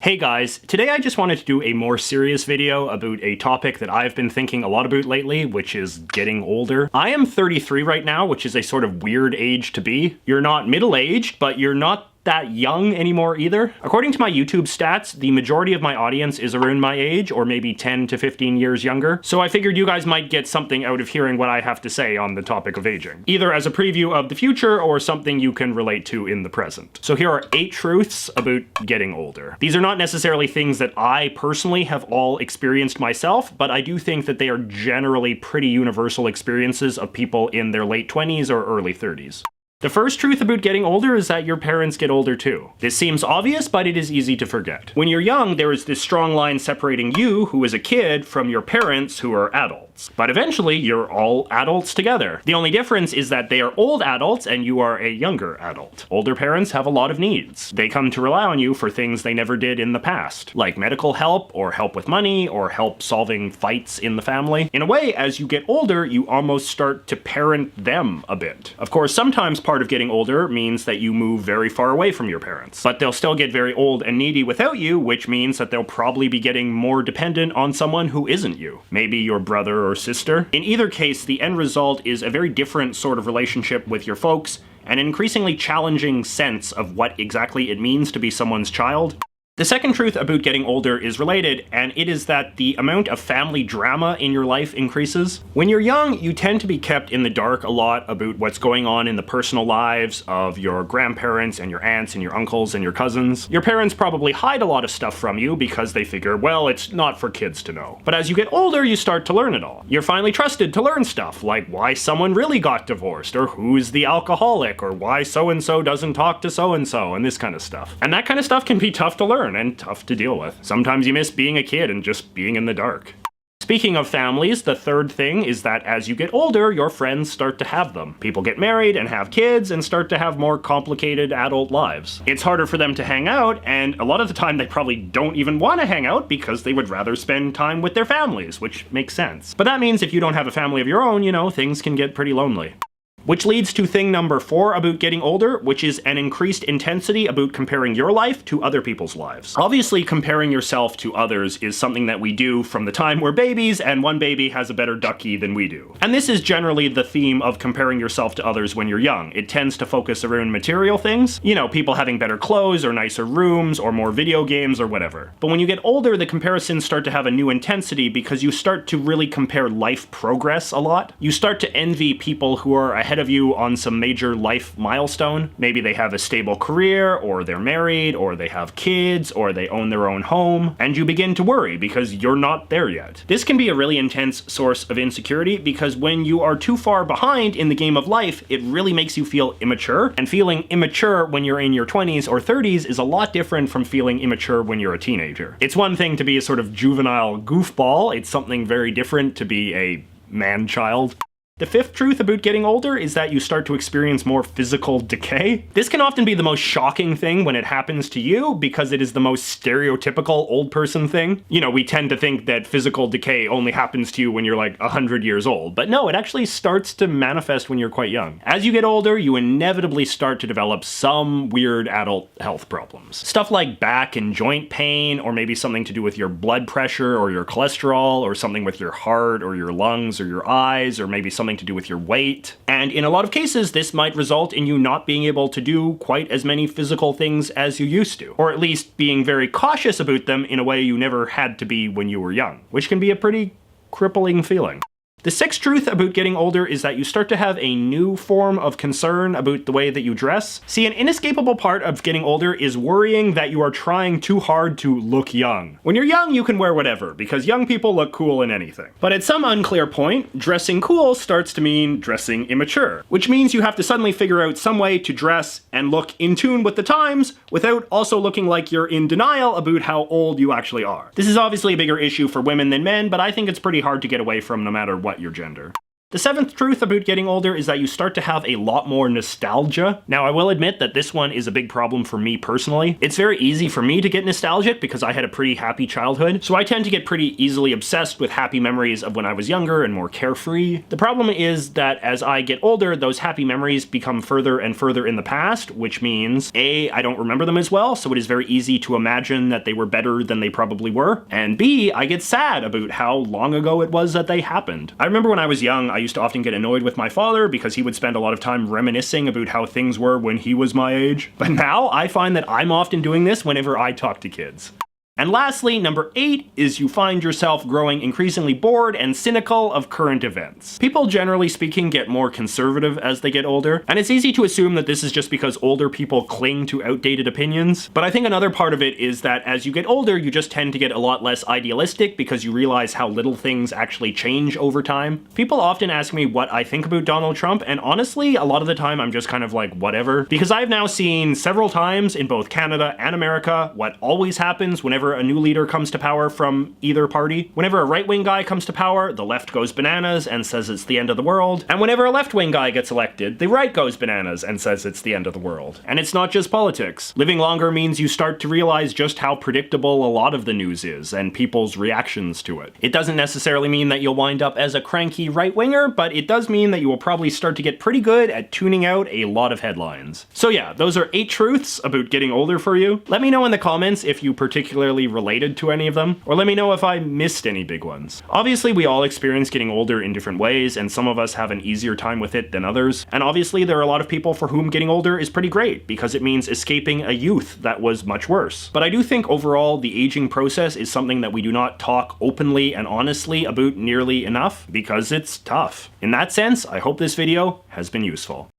Hey guys, today I just wanted to do a more serious video about a topic that I've been thinking a lot about lately, which is getting older. I am 33 right now, which is a sort of weird age to be. You're not middle-aged, but you're not that young anymore either. According to my YouTube stats, the majority of my audience is around my age, or maybe 10 to 15 years younger. So I figured you guys might get something out of hearing what I have to say on the topic of aging, either as a preview of the future or something you can relate to in the present. So here are 8 truths about getting older. These are not necessarily things that I personally have all experienced myself, but I do think that they are generally pretty universal experiences of people in their late 20s or early 30s. The first truth about getting older is that your parents get older too. This seems obvious, but it is easy to forget. When you're young, there is this strong line separating you, who is a kid, from your parents, who are adults. But eventually, you're all adults together. The only difference is that they are old adults and you are a younger adult. Older parents have a lot of needs. They come to rely on you for things they never did in the past, like medical help, or help with money, or help solving fights in the family. In a way, as you get older, you almost start to parent them a bit. Of course, sometimes part of getting older means that you move very far away from your parents, but they'll still get very old and needy without you, which means that they'll probably be getting more dependent on someone who isn't you. Maybe your brother or sister. In either case, the end result is a very different sort of relationship with your folks, and an increasingly challenging sense of what exactly it means to be someone's child. The second truth about getting older is related, and it is that the amount of family drama in your life increases. When you're young, you tend to be kept in the dark a lot about what's going on in the personal lives of your grandparents and your aunts and your uncles and your cousins. Your parents probably hide a lot of stuff from you because they figure, well, it's not for kids to know. But as you get older, you start to learn it all. You're finally trusted to learn stuff, like why someone really got divorced, or who's the alcoholic, or why so-and-so doesn't talk to so-and-so, and this kind of stuff. And that kind of stuff can be tough to learn and tough to deal with. Sometimes you miss being a kid and just being in the dark. Speaking of families, the third thing is that as you get older, your friends start to have them. People get married and have kids and start to have more complicated adult lives. It's harder for them to hang out, and a lot of the time they probably don't even want to hang out because they would rather spend time with their families, which makes sense. But that means if you don't have a family of your own, you know, things can get pretty lonely. Which leads to thing number 4 about getting older, which is an increased intensity about comparing your life to other people's lives. Obviously, comparing yourself to others is something that we do from the time we're babies, and one baby has a better ducky than we do. And this is generally the theme of comparing yourself to others when you're young. It tends to focus around material things, you know, people having better clothes or nicer rooms or more video games or whatever. But when you get older, the comparisons start to have a new intensity because you start to really compare life progress a lot. You start to envy people who are ahead of you on some major life milestone. Maybe they have a stable career, or they're married, or they have kids, or they own their own home, and you begin to worry because you're not there yet. This can be a really intense source of insecurity because when you are too far behind in the game of life, it really makes you feel immature, and feeling immature when you're in your 20s or 30s is a lot different from feeling immature when you're a teenager. It's one thing to be a sort of juvenile goofball, it's something very different to be a man-child. The fifth truth about getting older is that you start to experience more physical decay. This can often be the most shocking thing when it happens to you because it is the most stereotypical old person thing. You know, we tend to think that physical decay only happens to you when you're like 100 years old, but no, it actually starts to manifest when you're quite young. As you get older, you inevitably start to develop some weird adult health problems. Stuff like back and joint pain, or maybe something to do with your blood pressure or your cholesterol, or something with your heart or your lungs or your eyes, or maybe something to do with your weight. And in a lot of cases, this might result in you not being able to do quite as many physical things as you used to, or at least being very cautious about them in a way you never had to be when you were young, which can be a pretty crippling feeling. The sixth truth about getting older is that you start to have a new form of concern about the way that you dress. See, an inescapable part of getting older is worrying that you are trying too hard to look young. When you're young, you can wear whatever, because young people look cool in anything. But at some unclear point, dressing cool starts to mean dressing immature, which means you have to suddenly figure out some way to dress and look in tune with the times without also looking like you're in denial about how old you actually are. This is obviously a bigger issue for women than men, but I think it's pretty hard to get away from no matter what your gender. The seventh truth about getting older is that you start to have a lot more nostalgia. Now, I will admit that this one is a big problem for me personally. It's very easy for me to get nostalgic because I had a pretty happy childhood, so I tend to get pretty easily obsessed with happy memories of when I was younger and more carefree. The problem is that as I get older, those happy memories become further and further in the past, which means A, I don't remember them as well, so it is very easy to imagine that they were better than they probably were, and B, I get sad about how long ago it was that they happened. I remember when I was young, I used to often get annoyed with my father because he would spend a lot of time reminiscing about how things were when he was my age. But now I find that I'm often doing this whenever I talk to kids. And lastly, number 8 is you find yourself growing increasingly bored and cynical of current events. People, generally speaking, get more conservative as they get older, and it's easy to assume that this is just because older people cling to outdated opinions. But I think another part of it is that as you get older, you just tend to get a lot less idealistic because you realize how little things actually change over time. People often ask me what I think about Donald Trump, and honestly, a lot of the time I'm just kind of like, whatever. Because I've now seen several times in both Canada and America what always happens whenever a new leader comes to power from either party. Whenever a right-wing guy comes to power, the left goes bananas and says it's the end of the world. And whenever a left-wing guy gets elected, the right goes bananas and says it's the end of the world. And it's not just politics. Living longer means you start to realize just how predictable a lot of the news is and people's reactions to it. It doesn't necessarily mean that you'll wind up as a cranky right-winger, but it does mean that you will probably start to get pretty good at tuning out a lot of headlines. So yeah, those are 8 truths about getting older for you. Let me know in the comments if you particularly related to any of them, or let me know if I missed any big ones. Obviously, we all experience getting older in different ways, and some of us have an easier time with it than others. And obviously, there are a lot of people for whom getting older is pretty great, because it means escaping a youth that was much worse. But I do think overall, the aging process is something that we do not talk openly and honestly about nearly enough, because it's tough. In that sense, I hope this video has been useful.